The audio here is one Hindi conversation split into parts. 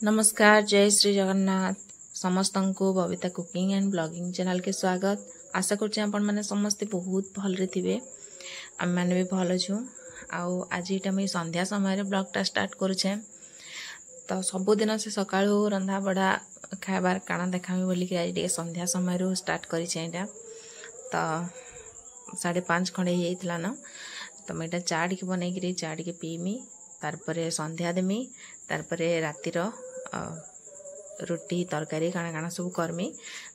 नमस्कार, जय श्री जगन्नाथ। समस्त को Babita cooking and blogging channel के स्वागत। आशा करछे आपण माने समस्त बहुत भलरे थिबे। आम माने भी भल छु। आउ आज इटा मैं संध्या समय ब्लॉगटा स्टार्ट करुछे। तो सबुदिन से सकाळु रंधा बड़ा खाइबार काना देखामी बोली कि आज संध्या समय स्टार्ट करिछे इटा। तो 5:30 खंडे होइतला न। तो मैं चा टिके बनैकरी चा टिके पीमी, तारपरे संध्या देमी, तारपरे रातिर रोटी तरकारी काना काना सब करमी।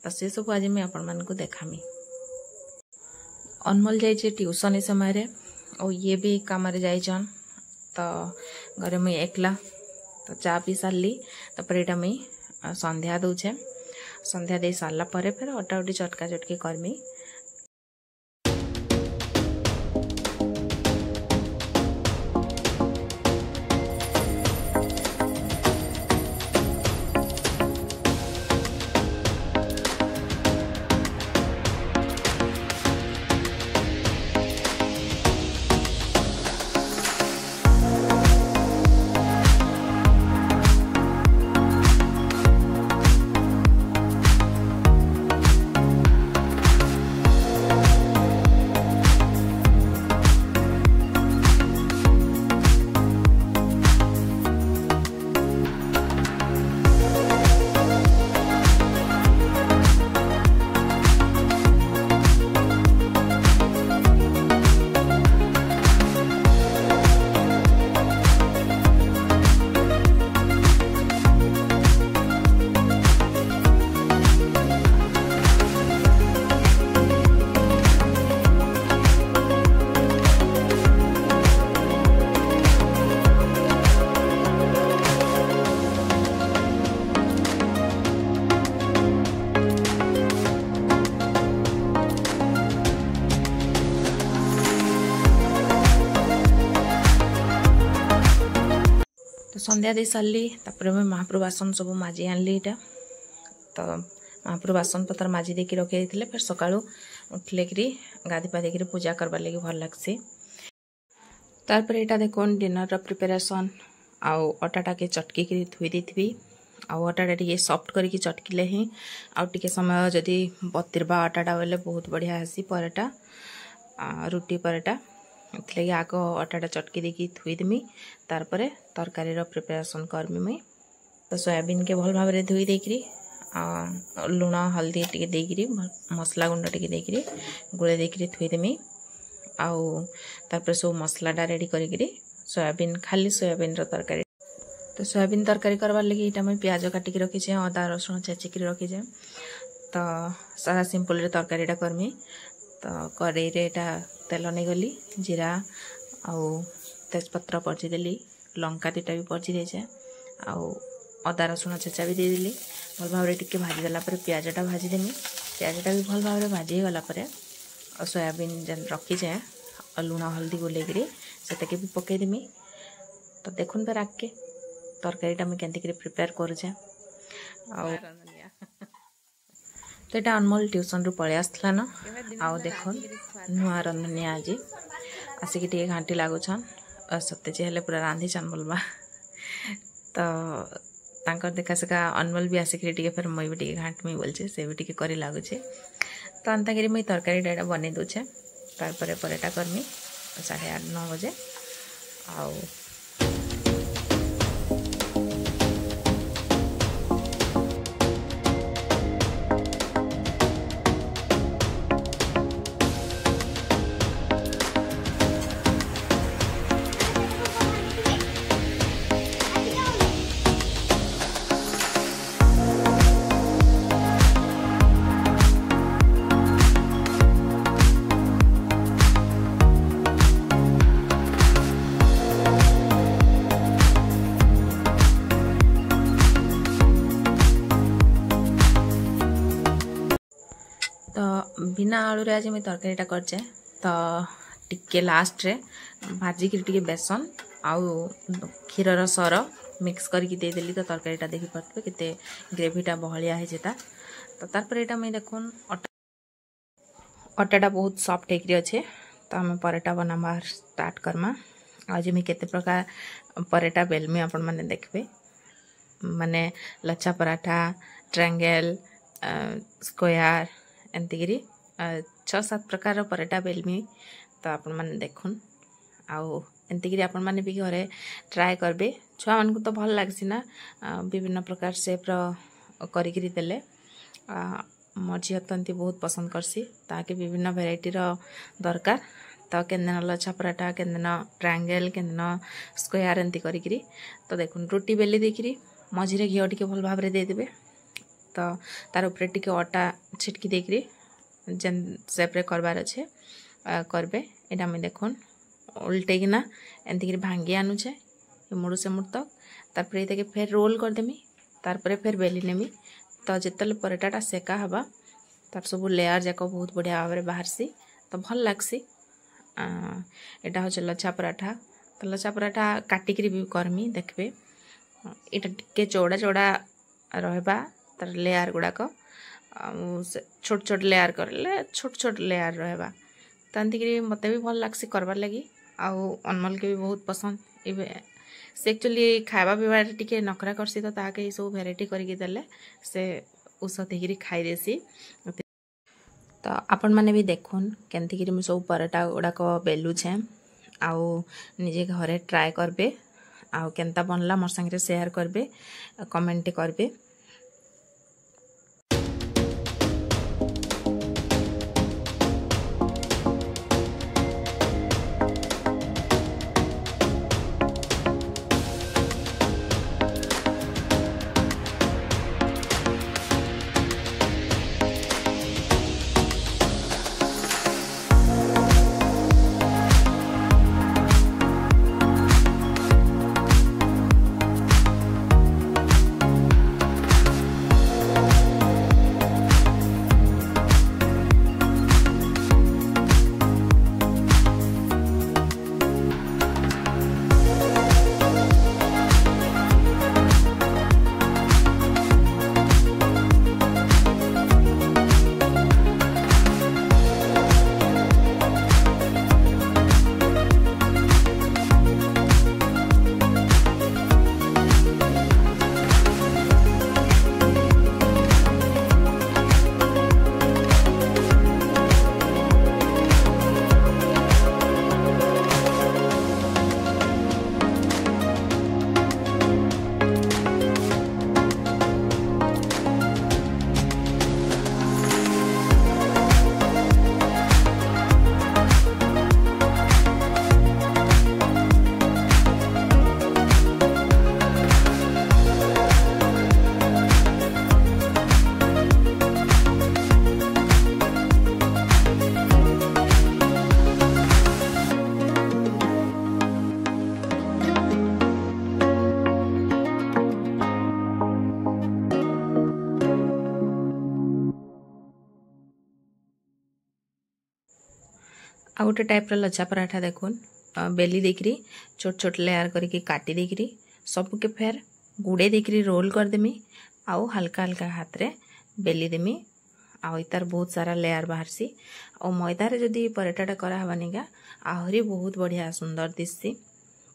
तो से सब आज मैं आपण मान को देखामी। अनमोल जाइए ट्यूशन समय और ये भी काम जाइछन। तो घरे मुई एकला तो चा पी सारली। तापर एटा मुई संध्या दउछे। संध्या दे सारला परे फिर अटा उटी चटका चटकी करमी। तो संध्या दे सारली। तापर मैं महाप्रभु बासन सब माजी आनली। इटा तो महाप्रभु बासन पत्र माजी देकी रखे थे। फिर सकाळु उठले कि गाधी पाधी कि पूजा करवार लगी भल लगसी। तापर एटा देखोन डिनर रो प्रिपरेशन। आउ अटाटा के चटकी कि धोई देथबी। आउ अटाटा टिके सॉफ्ट करके चटकिले ही आउ टिके समय जदि बतिरबा अटाटा बेले बहुत बढ़िया हसी पराटा रुटी पराटा। इतले आग अटाटा चटकी देकी धोई देमी। तारपरे तरकारी रो प्रिपरेशन करमी मुई। तो सोयाबीन के भल भाव धोई देकरी लुण हल्दी टिके देकरी मसला गुंड टिके देकरी गुळे देकरी धोई देमी। आउ तारपरे सब मसलाटा रेडी करिकरी सोयाबीन खाली सोयाबीन रो तरकारी। तो सोयाबीन तरकारी करवार लगी इटा मैं प्याज काटिकी रखीछे, अदा रसुण छेचिकी रखीछे। तो सारा सिंपल रे तरकारीटा करमी। तो कड़ाई रे एटा तेल नहीं गली जीरा आउ तेजपत्र पची देली, लंका दुटा भी पची देचे, आउ अदा रसुण छेचा भी दे देली। भल भाव टिके भाजी देला परे प्याजटा भाजी देमी। प्याजटा भी भल भाव भाजी गला परे सोयाबीन जेन रखीचे लुण हल्दी गुलेकरी से भी पकई देमी। तो देखुन पे राख के तरकारीटा मुझे केंतिक प्रिपेयर करुचे। तो यहाँ अनमोल ट्यूशन रु पलि आसला न। आउ देखुन नुआ रंधनिया आज आसिक घाटी लगुन सत्य हेल्ले पूरा रांधीचन बोलबा। तो तांकर देखा सेका अनमोल भी आसिक फिर मुई भी घाटमी बोलचे से भी करी लगुचे। तो अंताकरी मुई तरकारीटा बनै दूचे। तारपरे परेटा करमी 8:30-9 बजे। आउ बिना आलू रे आज मैं तरकारीटा करचे। तो टिके लास्ट रे भाजी की टिके बेसन आउ क्षीर सर मिक्स करके दे देली। तो तरकारीटा देखि पारबे केते ग्रेवीटा बहलिया है जेता। तो तारपर एटा मैं देखुन अटाटा बहुत सॉफ्ट होकर अच्छे। तो आम पराठा बनाबार स्टार्ट करमा। आज मैं केते प्रकार पराठा बेलमी आपण माने देखबे। माने लच्छा पराठा ट्रायंगल स्क्वायर एमतीकरी 6-7 प्रकार पराठा बेलमी। तो आपण मैंने देखुन आउ एमतीकरी आपण मैंने भी घरे ट्राए करबे। छुआ मान को तो भल लगसी ना विभिन्न प्रकार शेप करिकरी देले मोर झील तो एमती बहुत पसंद करसी ताकि विभिन्न भेराइटी दरकार। तो केन लच्छा पराठा केन ट्रायंगल केन स्क्वायर एमती करिकरी। तो देखुन रोटी बेली देकरी मझीरे घी टिके भल भाव दे देबे। तो तार उपरे टिके अटा छिटकी देकरी जेन शेप्रे करबार अच्छे करबे। एटा मैं देखुन उल्टेकिना एमतीकरी भांगी आनुछे मुड़ से मुड़ तक तारपर ये फेर रोल करदेमी तारपर फेर बेली नेमी। तो जितले पराठाटा सेका हवा तार सब लेयर जाक बहुत बढ़िया भाव बाहरसी तो भल लगसी। एटा हो लच्छा पराठा। तो लच्छा पराठा काटिकी भी करमी देखबे यहाँ टिके चौड़ा चौड़ा रहबा तार लेयर गुड़ाक छोट छोट लेयर करले छोट छोट लेयर रहबा। तो एमती मते भी भल लगसी करबार लगी आउ अनमोल के भी बहुत पसंद। से एक्चुअली खावा पीवा टिके नखरा करसी तो ताके ये सब भेराइटी करके देले से औषध हिरी खाई देसी। तो आपण माने भी देखुन केमती मुझे सब पराठा गुड़ाक बेलुछे आउ निजे घरे ट्राए करबे आउ केनता बनला मोर संगे शेयर करबे कमेंट करबे। आ गोटे टाइप लच्छा पराठा देखुन बेली देकरी छोट छोट लेयर करके काटी देकरी सबके फेर गुड़े देकरी रोल करदेमी आउ हल्का हल्का हाथ रे बेली देमी आउ तार बहुत सारा लेयर बाहरसी और मैदार जदि पराठाटा करा हवानिका आहरी बहुत बढ़िया सुंदर दिससी।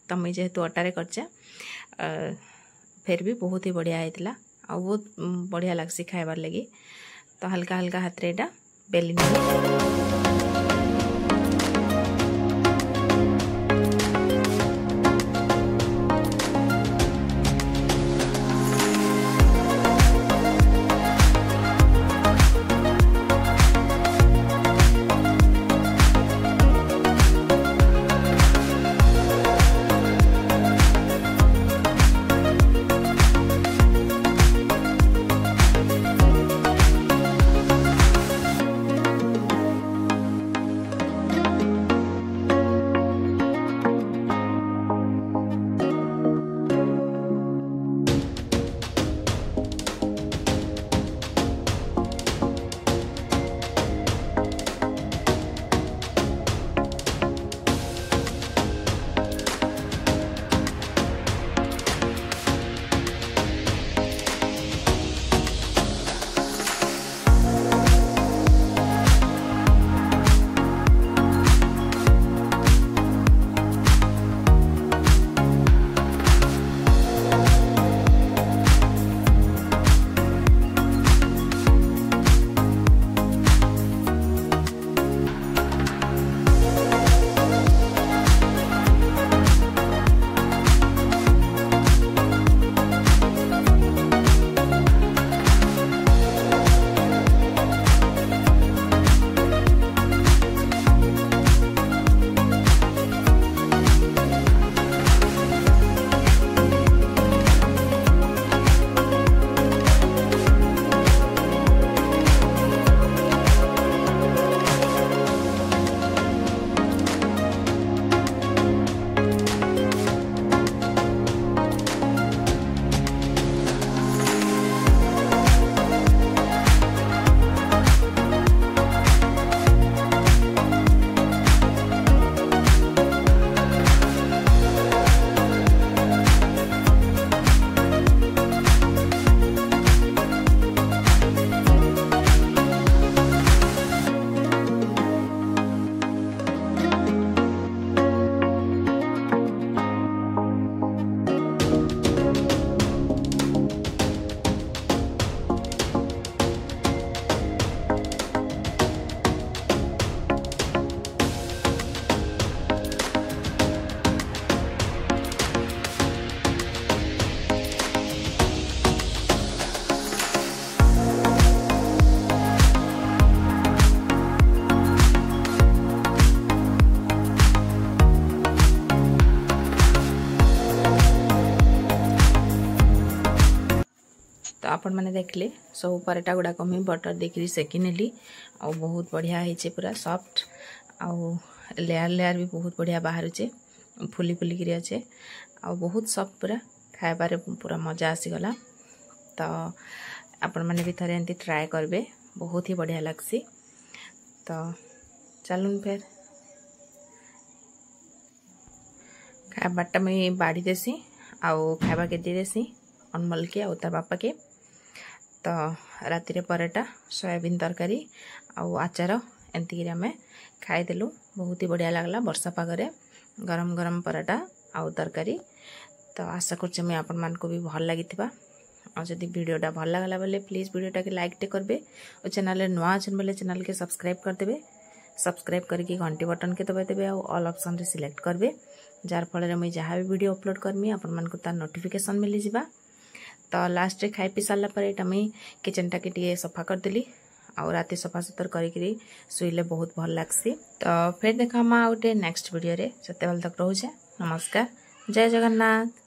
तो मुझे जेहेतु अटारे करचे फिर भी बहुत ही बढ़िया होता आ बहुत बढ़िया लगसी खाइबार लगी। तो हल्का हल्का हाथ रे एटा बेली नेमी। तो आपण मैंने देखले सब पराठा गुड़ाक मुझे बटर देकर सेकी नेली आ बहुत बढ़िया होइछे पूरा सॉफ्ट आउ लेयर लेयर भी बहुत बढ़िया बाहर फुली फुलिक अच्छे आ बहुत सॉफ्ट पूरा खाइबार पूरा मजा आसीगला। तो आपण मैंने भी थरे एमती ट्राए करबे बहुत ही बढ़िया लगसी। तो चलून फिर खाइबाटा मुझे बाड़ी देसी आउ खाइबा के दे देसी अनमोल के आउ तार बापा के। तो राति पराठा सोयाबीन तरकारी आउ आचार एमती आम खाईदेलु बहुत ही बढ़िया लगला वर्षा पागरे गरम गरम पराठा आउ तरकारी। तो आशा कर मुझे आपण मान को भी भल लगी और जदि वीडियोटा भल लगला बोले प्लीज वीडियोटा के लाइक टे करबे और चैनल नुआ अच्छे बोले चैनल के सब्सक्राइब करदेबे सब्सक्राइब करके घंटी बटन के दबाई देबे और ऑल ऑप्शन रे सिलेक्ट करबे जार फल मुझे जहाँ भी वीडियो अपलोड करमी आपण मान को तार नोटिफिकेशन मिली जिबा। तो लास्ट रे खाई पी सारा पर एटा मुई किचन टा के टिए सफा करदेली आ राति सफा सुतर करी शुइले बहुत भल लागसी। तो फिर देखा गोटे नेक्स्ट वीडियो रे सेते बेल तक रोचे नमस्कार जय जगन्नाथ।